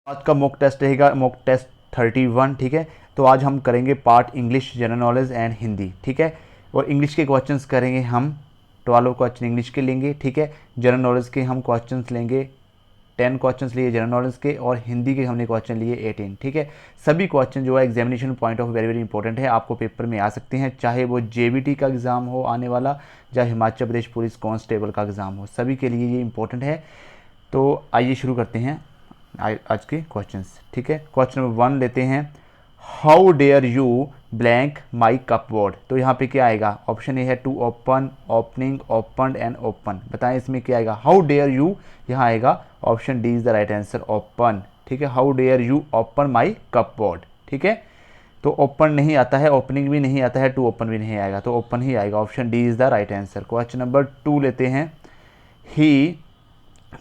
आज का mock test रहेगा मॉक टेस्ट 31। ठीक है, तो आज हम करेंगे part English, general knowledge and Hindi. ठीक है, और इंग्लिश के क्वेश्चंस करेंगे हम 12 क्वेश्चन इंग्लिश के लेंगे। ठीक है, जनरल नॉलेज के हम क्वेश्चंस लेंगे 10 क्वेश्चंस लिए जनरल नॉलेज के, और हिंदी के हमने क्वेश्चन लिए 18। ठीक है, सभी क्वेश्चन जो है examination point of very very important है, आपको पेपर में आ सकते हैं, चाहे वो जेबीटी का एग्ज़ाम हो आने वाला, चाहे हिमाचल प्रदेश पुलिस कांस्टेबल का एग्ज़ाम हो, सभी के लिए ये इंपॉर्टेंट है। तो आइए शुरू करते हैं आज के क्वेश्चंस। ठीक है, क्वेश्चन नंबर 1 लेते हैं। How dare you blank my cupboard. तो यहाँ पे क्या आएगा? ऑप्शन ए है to open, opening, open and open. बताएं इसमें क्या आएगा? हाउ डेयर यू, यहाँ आएगा option D is the right answer, open. ठीक है, how dare you open my cupboard. ठीक है, तो ओपन नहीं आता है, ओपनिंग भी नहीं आता है, टू ओपन भी नहीं आएगा, तो ओपन ही आएगा, option D is the right answer. Question number 2 लेते हैं। He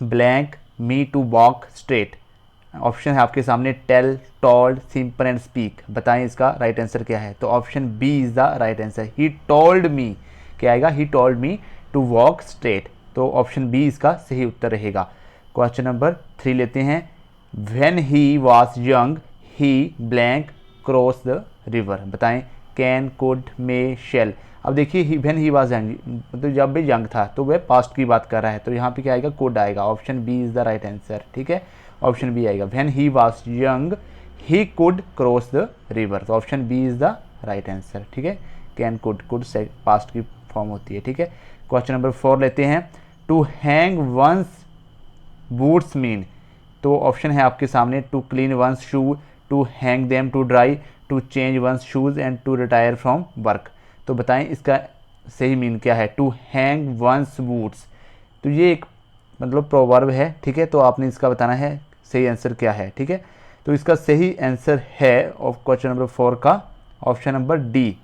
blank me to walk straight. Option है आपके सामने tell, told, simple and speak. बताएं इसका राइट आंसर क्या है? तो option B is the right answer, he told me. क्या आएगा? He told me to walk straight, तो ऑप्शन बी इसका सही उत्तर रहेगा। क्वेश्चन नंबर 3 लेते हैं। When he was young he blank cross the river. बताएं कैन, कुड, मे, शेल। अब देखिए व्हेन ही वाज यंग, मतलब जब भी यंग था, तो वह पास्ट की बात कर रहा है, तो यहाँ पे क्या आएगा? कुड आएगा, option B is the right answer. ठीक है, ऑप्शन बी आएगा, when he was young he could cross the river, तो option B is the right answer. ठीक है, कैन, कुड से पास्ट की फॉर्म होती है। ठीक है, क्वेश्चन नंबर 4 लेते हैं। To hang one's boots mean. तो ऑप्शन है आपके सामने to clean one's shoe, to hang them to dry, to change once shoes and to retire from work. तो बताएं इसका सही मीन क्या है? टू हैंग वंस बूट्स, तो ये एक मतलब प्रोवर्ब है। ठीक है, तो आपने इसका बताना है सही आंसर क्या है। ठीक है, तो इसका सही आंसर है ऑफ क्वेश्चन नंबर 4 का option number D,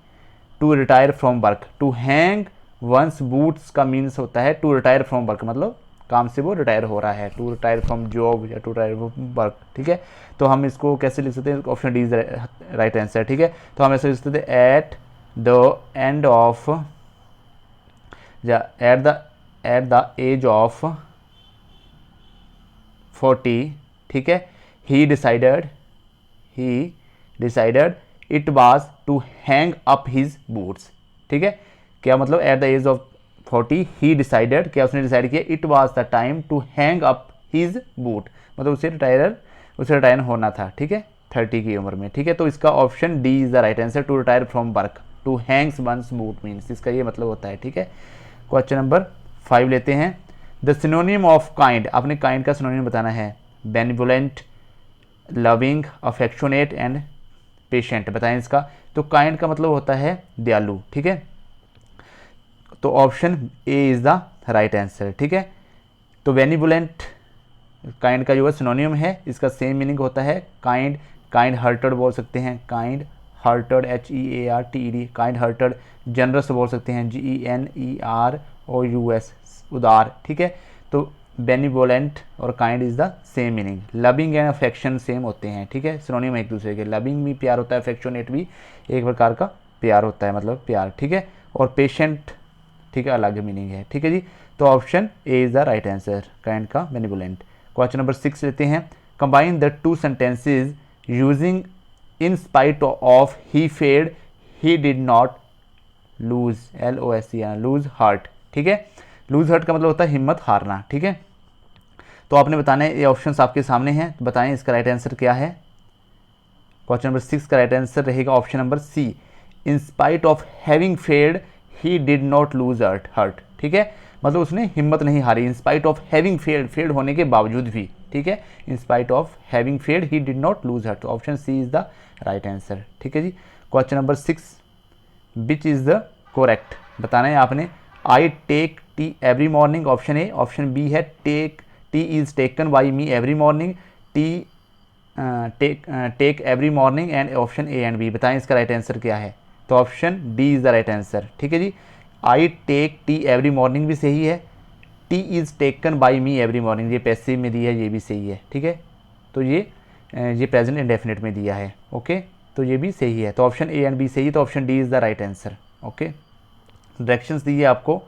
to retire from work. To hang one's boots का मीन्स होता है टू रिटायर फ्रॉम वर्क, मतलब काम से वो रिटायर हो रहा है, टू रिटायर फ्रॉम जॉब या टू रिटायर फ्रॉम वर्क। ठीक है, तो हम इसको कैसे लिख सकते हैं? Option D is right answer. ठीक है, तो हम ऐसे लिख सकते हैं at the end of at the age of 40। ठीक है, he decided it was to hang up his boots. ठीक है, क्या मतलब? At the age of 40 he decided, क्या उसने डिसाइड किया? It was the time to hang up his boot, मतलब उसे रिटायर होना था। ठीक है, 30 की उम्र में। ठीक है, तो इसका option D is the right answer, to retire from work, to hangs one's boot means, इसका ये मतलब होता है। ठीक है, क्वेश्चन नंबर 5 लेते हैं। द सिनोनिम ऑफ काइंड, आपने काइंड का सिनोनिम बताना है। Benevolent, loving, affectionate and patient. बताएं इसका। तो काइंड का मतलब होता है दयालु। ठीक है, तो option A is the right answer. ठीक है, तो बेनिवोलेंट काइंड का जो है सिनोनियम है, इसका सेम मीनिंग होता है काइंड। काइंड हार्टेड बोल सकते हैं, kind hearted, HEARTED, kind hearted. Generous बोल सकते हैं, GENEROUS, उदार। ठीक है, तो बेनिवोलेंट और kind is the same meaning. Loving and affection same होते हैं। ठीक है, सिनोनियम एक दूसरे के। लविंग भी प्यार होता है, अफेक्शनेट भी एक प्रकार का प्यार होता है, मतलब प्यार। ठीक है, और पेशेंट, ठीक है, अलग मीनिंग है। ठीक है जी, तो option A is the right answer, kind का बेनिवोलेंट। क्वेश्चन नंबर 6 लेते हैं। Combine the two sentences using in spite of he failed he did not lose, LOSE, lose heart. ठीक है, लूज हार्ट का मतलब होता है हिम्मत हारना। ठीक है, तो आपने बताना है, ये ऑप्शंस आपके सामने हैं, तो बताएं इसका राइट आंसर क्या है। क्वेश्चन नंबर 6 का राइट आंसर रहेगा option number C, in spite of having failed he did not lose heart. ठीक है, मतलब उसने हिम्मत नहीं हारी, in spite of having failed होने के बावजूद भी। ठीक है, in spite of having failed he did not lose heart, option C is the right answer. ठीक है जी, question number 6, which is the correct. बताना है आपने। I take tea every morning, option A. Option B है tea is taken by me every morning, tea take every morning, and option A and B. बताएं इसका right answer क्या है? तो option D is the right answer. ठीक है जी, I take tea every morning भी सही है, tea is taken by me every morning ये पैसिव में दिया है, ये भी सही है। ठीक है, तो ये प्रेजेंट इंडेफिनिट में दिया है। ओके, तो ये भी सही है, तो ऑप्शन ए एंड बी सही है, तो option D is the right answer. Okay, directions दिए आपको,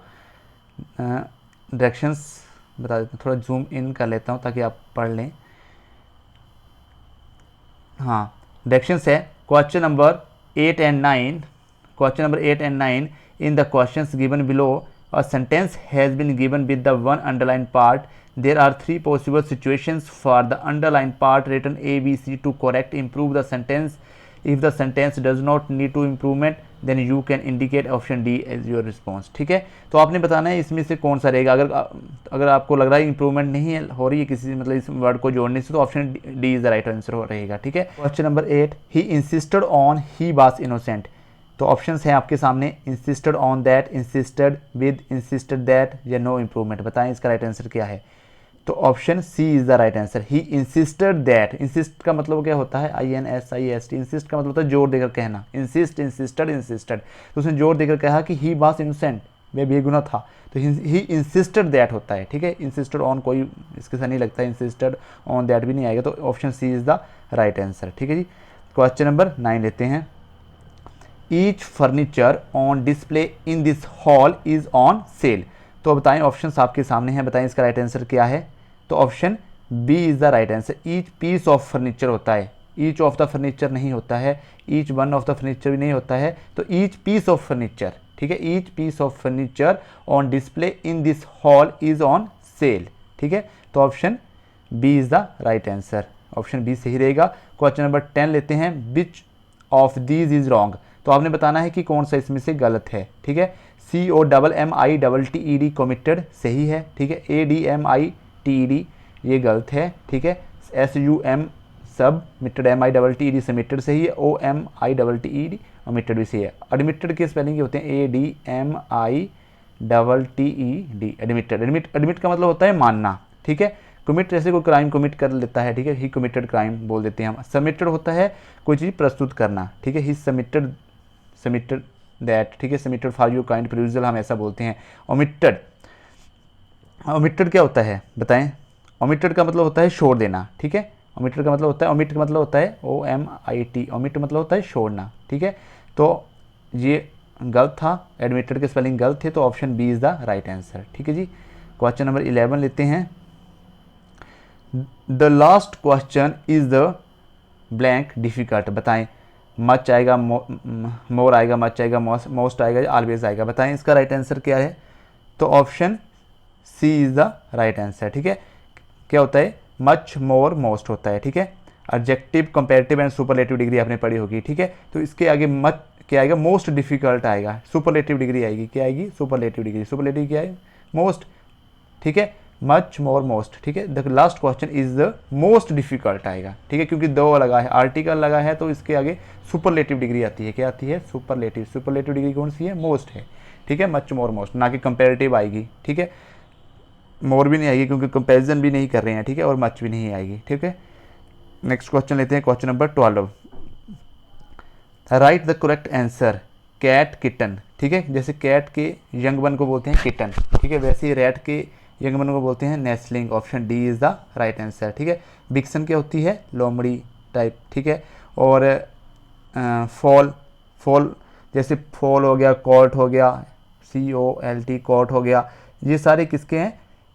डायरेक्शंस बता देता हूँ, थोड़ा जूम इन कर लेता हूँ ताकि आप पढ़ लें। हाँ, डायरेक्शंस है question number 8 and 9, question number 8 and 9 in the questions given below a sentence has been given with the one underlined part. There are three possible situations for the underlined part written A, B, C to correct improve the sentence. If the sentence does not need to improvement, then you can indicate option D as your response. ठीक है, तो आपने बताना है इसमें से कौन सा रहेगा। अगर आपको लग रहा है इंप्रूवमेंट नहीं हो रही है किसी मतलब इस वर्ड को जोड़ने से, तो option D is the right answer रहेगा। ठीक है, question number 8, he insisted on he was innocent. तो ऑप्शंस हैं आपके सामने, insisted on that, insisted with, insisted that या नो इम्प्रूवमेंट। बताएं इसका राइट आंसर क्या है। तो option C is the right answer, he insisted that. Insist का मतलब क्या होता है, INSIST। इंसिस्ट का मतलब होता है जोर देकर कहना, इंसिस्ट, इंसिस्टेड, इंसिस्टेड। तो उसने जोर देकर कहा कि ही वाज इनोसेंट, वह बेगुनाह था, तो ही इंसिस्टेड दैट होता है। ठीक है, इंसिस्टेड ऑन कोई इसके साथ नहीं लगता, इंसिस्टेड ऑन दैट भी नहीं आएगा, तो option C is the right answer. ठीक है जी, क्वेश्चन नंबर 9 लेते हैं। Each furniture on display in this hall is on sale. तो बताएं, ऑप्शंस आपके सामने हैं, बताएं इसका राइट आंसर क्या है। तो option B is the right answer, each piece of furniture होता है, ईच ऑफ द फर्नीचर नहीं होता है, each one of the furniture भी नहीं होता है, तो ईच पीस ऑफ फर्नीचर। ठीक है, each piece of furniture on display in this hall is on sale. ठीक है, तो option B is the right answer, option B सही रहेगा। क्वेश्चन नंबर 10 लेते हैं, which of these is wrong. तो आपने बताना है कि कौन सा इसमें से गलत है। ठीक है, COMMITTED कमिटेड सही है। ठीक है, ADMITED ये गलत है। ठीक है, SUM सबमिटेड, MITTED सबमिटेड सही है, OMITTED ओमिटेड भी सही है। एडमिटेड के स्पेलिंग होते हैं ADMITTED, एडमिटेड। एडमिट का मतलब होता है मानना। ठीक है, कमिट जैसे कोई क्राइम कमिट कर लेता है, ठीक है, ही कमिटेड क्राइम बोल देते हैं हम। सबमिटेड होता है कोई चीज़ प्रस्तुत करना। ठीक है, ही सबमिटेड दैट। ठीक है, सबमिटेड फॉर यू काइंड प्रोड्यूसल हम ऐसा बोलते हैं। ओमिटेड, ओमिटेड क्या होता है बताएं। ओमिटेड का मतलब होता है छोड़ देना। ठीक है, ओमिटेड का मतलब होता है, ओमिट का मतलब होता है OMIT, ओमिट मतलब होता है छोड़ना। ठीक है, तो ये गलत था, एडमिटेड के स्पेलिंग गलत थे, तो option B is the right answer. ठीक है जी, क्वेश्चन नंबर 11 लेते हैं। The last question is the blank difficult. बताएं, मच आएगा, मोर आएगा, मच आएगा, मोस्ट आएगा या ऑलवेज आएगा। बताएं इसका राइट आंसर क्या है। तो option C is the right answer. ठीक है, क्या होता है, मच, मोर, मोस्ट होता है। ठीक है, adjective, comparative and superlative degree आपने पढ़ी होगी। ठीक है, तो इसके आगे मच क्या आएगा, मोस्ट डिफिकल्ट आएगा, सुपरलेटिव डिग्री आएगी, क्या आएगी, सुपरलेटिव डिग्री। सुपरलेटिव क्या है, मोस्ट। ठीक है, मच, मोर, मोस्ट। ठीक है, the last question is the most difficult आएगा। ठीक है, क्योंकि दो लगा है, आर्टिकल लगा है, तो इसके आगे सुपरलेटिव डिग्री आती है। क्या आती है, सुपरलेटिव। सुपरलेटिव डिग्री कौन सी है, मोस्ट है। ठीक है, मच, मोर, मोस्ट, ना कि कंपेरेटिव आएगी। ठीक है, मोर भी नहीं आएगी क्योंकि कंपैरिजन भी नहीं कर रहे हैं। ठीक है, और मच भी नहीं आएगी। ठीक है, नेक्स्ट क्वेश्चन लेते हैं, question number 12। Write the correct answer, cat, kitten. ठीक है, जैसे कैट के यंग वन को बोलते हैं किटन। ठीक है, वैसे ही रैट के यंग वन को बोलते हैं nestling. Option D is the right answer. ठीक है, बिक्सन क्या होती है, लोमड़ी टाइप। ठीक है, और फॉल, फॉल जैसे फॉल हो गया, कॉर्ट हो गया, COLT कॉर्ट हो गया, ये सारे किसके हैं,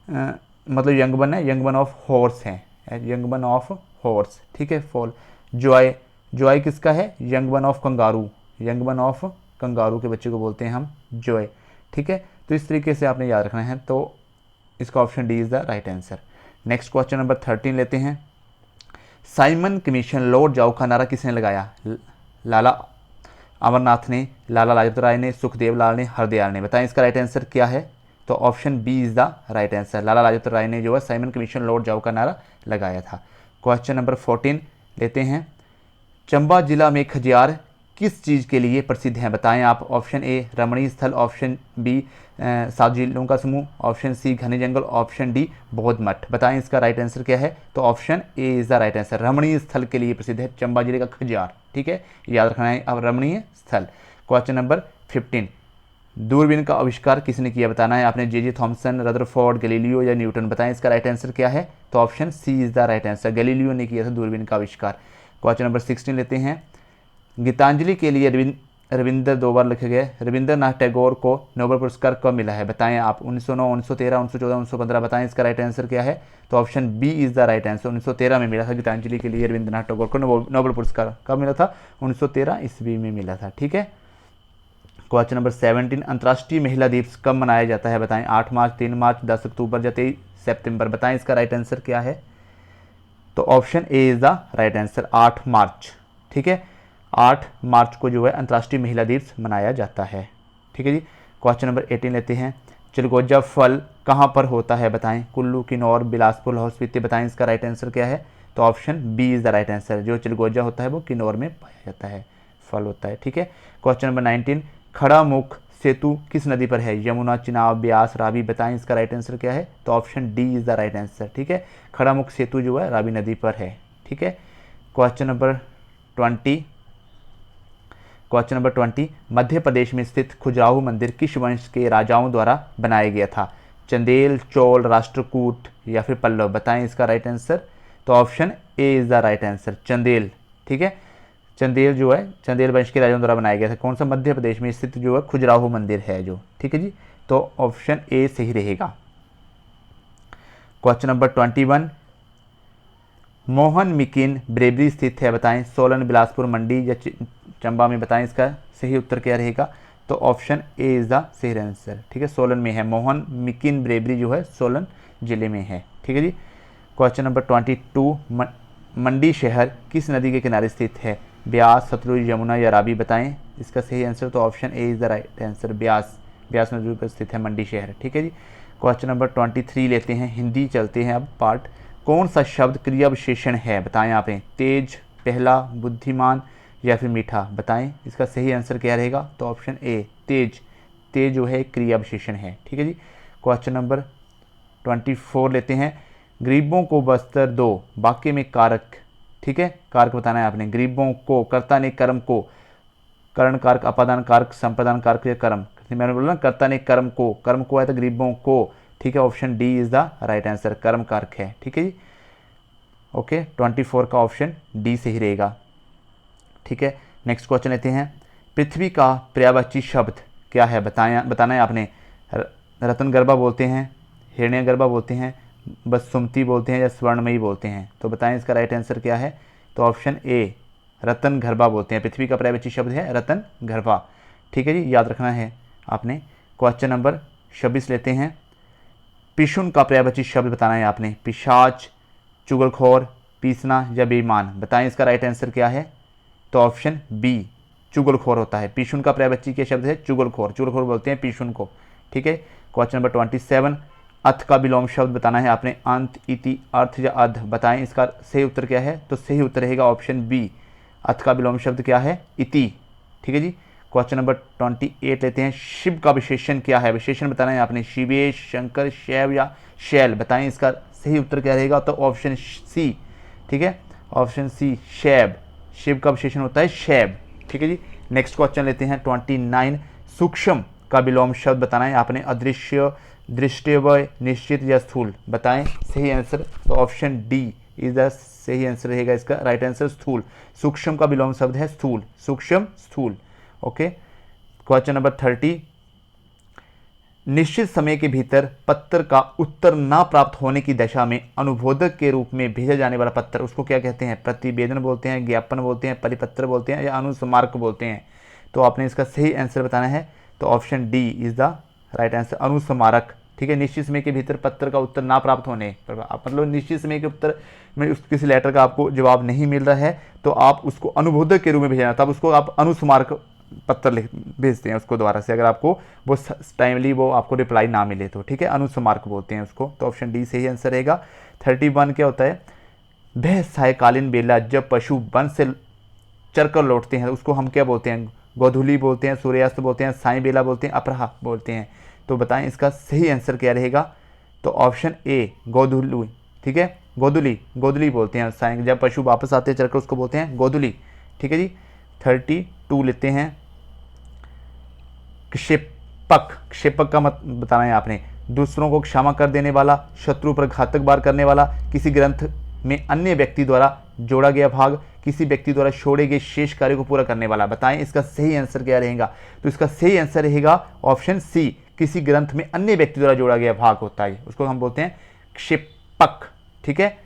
मतलब यंग वन है, यंग वन ऑफ हॉर्स हैं, यंग वन ऑफ हॉर्स। ठीक है, फॉल। जॉय, जॉय किसका है, young one of kangaroo, young one of kangaroo के बच्चे को बोलते हैं हम जॉय। ठीक है, तो इस तरीके से आपने याद रखना है, तो इसका option D is the right answer. Next question number 13 लेते हैं। साइमन कमीशन लौट जाओ का नारा किसने लगाया। लाला अमरनाथ ने, लाला लाजपत राय ने, सुखदेव लाल ने, हरदयाल ने। बताएं इसका राइट आंसर क्या है। तो option B is the right answer, Lala Lajpat Rai ने जो है साइमन कमीशन लौट जाओ का नारा लगाया था। क्वेश्चन नंबर 14 लेते हैं। चंबा जिला में खजियार किस चीज़ के लिए प्रसिद्ध हैं। बताएं आप। ऑप्शन ए रमणीय स्थल, ऑप्शन बी 7 झीलों का समूह, ऑप्शन सी घने जंगल, ऑप्शन डी बौद्ध मठ। बताएं इसका राइट आंसर क्या है। तो option A is the right answer, रमणीय स्थल के लिए प्रसिद्ध है चंबा जिले का खजियार। ठीक है, याद रखना है अब, रमणीय स्थल। क्वेश्चन नंबर 15, दूरबीन का आविष्कार किसने किया। बताना है आपने। जे थॉमसन, रदरफोर्ड, गैलीलियो या न्यूटन। बताएं इसका राइट आंसर क्या है। तो option C is the right answer, Galileo ने किया था दूरबीन का आविष्कार। क्वेश्चन नंबर 16 लेते हैं। गीतांजलि के लिए रविंद्र 2 बार लिखे गए। रविंद्रनाथ टैगोर को नोबेल पुरस्कार कब मिला है बताएं आप। 1909, 1913, 1914, 1915 बताएं इसका राइट आंसर क्या है। तो option B is the right answer. 1913 में मिला था गीतांजलि के लिए रविंद्रनाथ टैगोर को नोबेल पुरस्कार। कब मिला था? 1913 ईस्वी में मिला था। ठीक है। क्वेश्चन नंबर 17, अंतर्राष्ट्रीय महिला दिवस कब मनाया जाता है बताएं। 8 मार्च, 3 मार्च, 10 अक्टूबर या 23 सितंबर बताएं इसका राइट आंसर क्या है। तो option A is the right answer, 8 मार्च। ठीक है, 8 मार्च को जो है अंतर्राष्ट्रीय महिला दिवस मनाया जाता है। ठीक है जी। क्वेश्चन नंबर 18 लेते हैं। चिलगोजा फल कहाँ पर होता है बताएं। कुल्लू, किन्नौर, बिलासपुर, लाहौल स्पीति बताएं इसका राइट आंसर क्या है। तो option B is the right answer. जो चिलगोजा होता है वो किन्नौर में पाया जाता है, फल होता है। ठीक है। क्वेश्चन नंबर 19, खड़ा मुख सेतु किस नदी पर है। यमुना, चिनाब, ब्यास, रावी बताएं इसका राइट आंसर क्या है। तो option D is the right answer. ठीक है, खड़ा मुख सेतु जो है रावी नदी पर है। ठीक है। क्वेश्चन नंबर 20, मध्य प्रदेश में स्थित खजुराहो मंदिर किस वंश के राजाओं द्वारा बनाया गया था। चंदेल, चोल, राष्ट्रकूट या फिर पल्लव बताएं इसका राइट आंसर। तो option A is the right answer, Chandel. ठीक है, चंदेल जो है चंदेल वंश के राजाओं द्वारा बनाया गया था। कौन सा? मध्य प्रदेश में स्थित जो है खजुराहो मंदिर है जो। ठीक है जी। तो ऑप्शन ए सही रहेगा। क्वेश्चन नंबर 21, मोहन मिकिन ब्रेवरी स्थित है बताएं। सोलन, बिलासपुर, मंडी या चंबा में बताएं इसका सही उत्तर क्या रहेगा। तो ऑप्शन ए इज़ द सही आंसर। ठीक है, सोलन में है। मोहन मिकिन ब्रेवरी जो है सोलन जिले में है। ठीक है जी। क्वेश्चन नंबर 22, मंडी शहर किस नदी के किनारे स्थित है। ब्यास, सतलुज, यमुना या रावी बताएं इसका सही आंसर। तो option A is the right answer, Beas नदी पर स्थित है मंडी शहर। ठीक है जी। क्वेश्चन नंबर 23 लेते हैं, हिंदी चलते हैं अब पार्ट। कौन सा शब्द क्रिया विशेषण है बताएं आपने। तेज, पहला, बुद्धिमान या फिर मीठा बताएं इसका सही आंसर क्या रहेगा। तो ऑप्शन ए, तेज। तेज जो है क्रिया विशेषण है। ठीक है जी। क्वेश्चन नंबर 24 लेते हैं, गरीबों को वस्त्र दो वाक्य में कारक। ठीक है, कारक बताना है आपने। गरीबों को, कर्ता ने कर्म को, करण कारक, अपादान कारक, संप्रदान कारक या कर्म। मैंने बोला ना, कर्ता ने कर्म को है तो गरीबों को। ठीक है, option D is the right answer, कर्म कारक है। ठीक है जी। ओके, 24 का ऑप्शन डी सही रहेगा। ठीक है। नेक्स्ट क्वेश्चन लेते हैं, पृथ्वी का पर्यायवाची शब्द क्या है बताना है आपने। रत्नगर्भा बोलते हैं, हिरण्यगर्भा बोलते हैं, बसुमती बोलते हैं या स्वर्णमयी बोलते हैं। तो बताएं इसका राइट आंसर क्या है। तो ऑप्शन ए, रत्नगर्भा बोलते हैं। पृथ्वी का पर्यायवाची शब्द है रत्नगर्भा। ठीक है जी, याद रखना है आपने। क्वेश्चन नंबर 26 लेते हैं, पिशुन का पर्यायवाची शब्द बताना है आपने। पिशाच, चुगलखोर, पीसना या बेईमान बताएं इसका राइट आंसर क्या है। तो ऑप्शन बी, चुगलखोर होता है। पिशुन का पर्यायवाची क्या शब्द है? चुगलखोर। चुगलखोर बोलते हैं पिशुन को। ठीक है। क्वेश्चन नंबर 27, अथ का विलोम शब्द बताना है आपने। अंत, इति, अर्थ या अध बताएं इसका सही उत्तर क्या है। तो सही उत्तर रहेगा ऑप्शन बी, अथ का विलोम शब्द क्या है? इति। ठीक है जी। क्वेश्चन नंबर 28 लेते हैं, शिव का विशेषण क्या है। विशेषण बताना है आपने। शिवेश, शंकर, शैव या शैल बताएं इसका सही उत्तर क्या रहेगा। तो ऑप्शन सी। ठीक है, ऑप्शन सी, शैव। शिव का विशेषण होता है शैव। ठीक है जी। नेक्स्ट क्वेश्चन लेते हैं 29, सूक्ष्म का विलोम शब्द बताना है आपने। अदृश्य, दृष्टव्य, निश्चित या स्थूल बताएं सही आंसर। तो ऑप्शन डी इज द सही आंसर रहेगा इसका राइट आंसर, स्थूल। सूक्ष्म का विलोम शब्द है स्थूल, सूक्ष्म, स्थूल। ओके। क्वेश्चन नंबर 30, निश्चित समय के भीतर पत्र का उत्तर ना प्राप्त होने की दशा में अनुबोधक के रूप में भेजा जाने वाला पत्र उसको क्या कहते हैं। प्रतिवेदन बोलते हैं, ज्ञापन बोलते हैं, परिपत्र बोलते हैं या अनुस्मारक बोलते हैं। तो आपने इसका सही आंसर बताना है। तो option D is the right answer, अनुस्मारक। ठीक है, निश्चित समय के भीतर पत्र का उत्तर ना प्राप्त होने पर मतलब निश्चित समय के उत्तर में किसी लेटर का आपको जवाब नहीं मिल रहा है तो आप उसको अनुबोधक के रूप में भेजना, तब उसको आप अनुस्मारक पत्र भेजते हैं उसको दोबारा से, अगर आपको वो टाइमली वो आपको रिप्लाई ना मिले तो। ठीक है, अनुस्मारक बोलते हैं उसको। तो ऑप्शन डी सही आंसर रहेगा। 31 क्या होता है, वह सायकालीन बेला जब पशु वन से चरकर लौटते हैं उसको हम क्या बोलते हैं। गोधूली बोलते हैं, सूर्यास्त बोलते हैं, साई बेला बोलते हैं, अपराह बोलते हैं। तो बताएं इसका सही आंसर क्या रहेगा। तो ऑप्शन ए, गोधूली। ठीक है, गोधूली बोलते हैं साई, जब पशु वापस आते हैं चरकर उसको बोलते हैं गोधूली। ठीक है जी। 32 लेते हैं, क्षेपक का मत बताना है आपने। दूसरों को क्षमा कर देने वाला, शत्रु पर घातक वार करने वाला, किसी ग्रंथ में अन्य व्यक्ति द्वारा जोड़ा गया भाग, किसी व्यक्ति द्वारा छोड़े गए शेष कार्य को पूरा करने वाला। बताएं इसका सही आंसर क्या रहेगा। तो इसका सही आंसर रहेगा ऑप्शन सी, किसी ग्रंथ में अन्य व्यक्ति द्वारा जोड़ा गया भाग होता है, उसको हम बोलते हैं क्षेपक। ठीक है,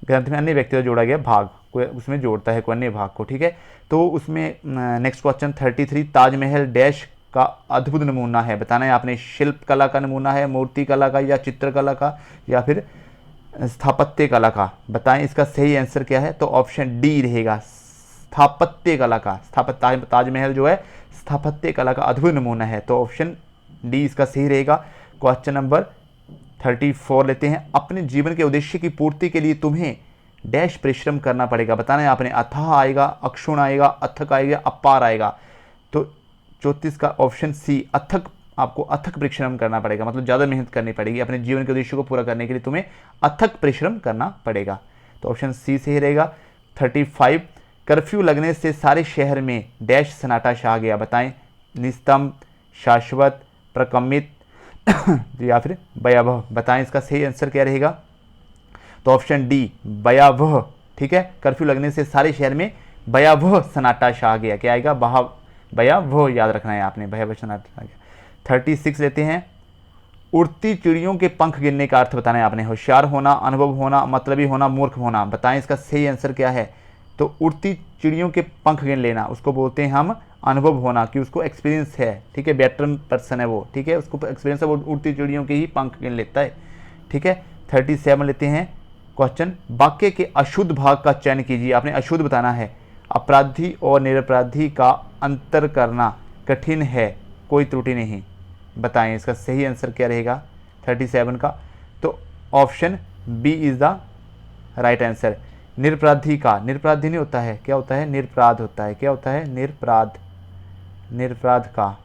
ग्रंथ में अन्य व्यक्ति द्वारा जोड़ा गया भाग, कोई उसमें जोड़ता है कोई अन्य भाग को। ठीक है, तो उसमें नेक्स्ट क्वेश्चन 33, ताजमहल डैश का अद्भुत नमूना है। बताना है आपने, शिल्प कला का नमूना है, मूर्ति कला का, या चित्रकला का, या फिर स्थापत्य कला का। बताएं इसका सही आंसर क्या है। तो ऑप्शन डी रहेगा, स्थापत्य कला का। ताजमहल जो है स्थापत्य कला का अद्भुत नमूना है, तो ऑप्शन डी इसका सही रहेगा। क्वेश्चन नंबर 34 लेते हैं, अपने जीवन के उद्देश्य की पूर्ति के लिए तुम्हें डैश परिश्रम करना पड़ेगा। बताना है आपने, अथाह आएगा, अक्षुण आएगा, अथक आएगा, अपार आएगा। तो 34 का ऑप्शन सी, अथक, आपको अथक परिश्रम करना पड़ेगा, मतलब ज़्यादा मेहनत करनी पड़ेगी। अपने जीवन के उद्देश्य को पूरा करने के लिए तुम्हें अथक परिश्रम करना पड़ेगा, तो ऑप्शन सी सही रहेगा। 35, कर्फ्यू लगने से सारे शहर में डैश सन्नाटा छा गया। बताएं, निस्तंभ, शाश्वत, प्रकम्पित या फिर भयावह। बताएं इसका सही आंसर क्या रहेगा। तो ऑप्शन डी, भयावह। ठीक है, कर्फ्यू लगने से सारे शहर में भयावह सन्नाटा छा गया। क्या आएगा, भयावह, याद रखना है आपने, भयावह सन्नाटा छा गया। 36 लेते हैं, उड़ती चिड़ियों के पंख गिनने का अर्थ बताना है आपने, होशियार होना, अनुभव होना, मतलबी होना, मूर्ख होना। बताएं इसका सही आंसर क्या है। तो उड़ती चिड़ियों के पंख गिन लेना, उसको बोलते हैं हम अनुभव होना, कि उसको एक्सपीरियंस है। ठीक है, वेटरन पर्सन है वो। ठीक है, उसको एक्सपीरियंस है, वो उड़ती चिड़ियों के ही पंख गिन लेता है। ठीक है, 37 लेते हैं क्वेश्चन, वाक्य के अशुद्ध भाग का चयन कीजिए। आपने अशुद्ध बताना है। अपराधी और निरपराधी का अंतर करना कठिन है, कोई त्रुटि नहीं। बताएं इसका सही आंसर क्या रहेगा 37 का। तो option B is the right answer. निरपराधी का, निरपराधी नहीं होता है, क्या होता है, निरपराध होता है। क्या होता है, निरपराध, निरपराध का।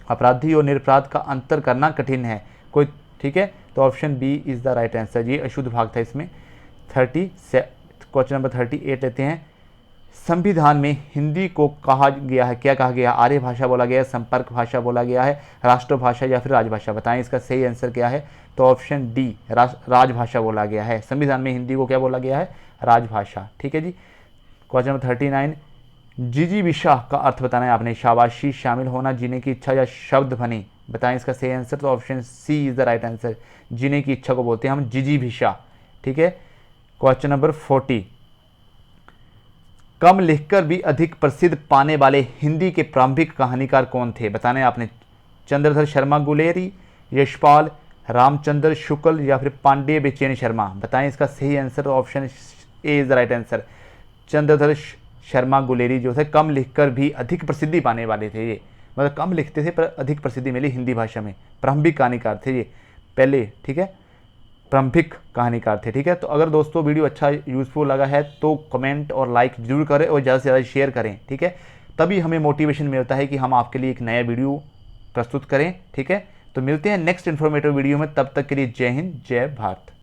अपराधी और निरपराध का अंतर करना कठिन है कोई। ठीक है, तो option B is the right answer, ये अशुद्ध भाग था इसमें। क्वेश्चन नंबर 38 लेते हैं, संविधान में हिंदी को कहा गया है, क्या कहा गया, आर्य भाषा बोला गया है, संपर्क भाषा बोला गया है, राष्ट्रभाषा या फिर राजभाषा। बताएं इसका सही आंसर क्या है। तो ऑप्शन डी, राजभाषा बोला गया है। संविधान में हिंदी को क्या बोला गया है, राजभाषा। ठीक है जी। क्वेश्चन नंबर 39, जिजीविषा का अर्थ बताना है आपने, शाबाशी, शामिल होना, जीने की इच्छा या शब्द भनी। बताएं इसका सही आंसर। तो option C is the right answer, जीने की इच्छा को बोलते हैं हम जिजीविषा। ठीक है, क्वेश्चन नंबर 40, कम लिखकर भी अधिक प्रसिद्ध पाने वाले हिंदी के प्रारंभिक कहानीकार कौन थे। बताना है आपने, चंद्रधर शर्मा गुलेरी, यशपाल, रामचंद्र शुक्ल या फिर पांडे बेचैन शर्मा। बताएं इसका सही answer. Option A is the right answer, Chandradhar Sharma Guleri जो थे कम लिखकर भी अधिक प्रसिद्धि पाने वाले थे। ये मतलब कम लिखते थे पर अधिक प्रसिद्धि मिली हिंदी भाषा में, प्रारंभिक कहानीकार थे ये पहले। ठीक है, प्रारंभिक कहानीकार थे। ठीक है, तो अगर दोस्तों वीडियो अच्छा यूज़फुल लगा है तो कमेंट और लाइक जरूर करें और ज़्यादा से ज़्यादा शेयर करें। ठीक है, तभी हमें मोटिवेशन मिलता है कि हम आपके लिए एक नया वीडियो प्रस्तुत करें। ठीक है, तो मिलते हैं नेक्स्ट इन्फॉर्मेटिव वीडियो में, तब तक के लिए जय हिंद, जय भारत।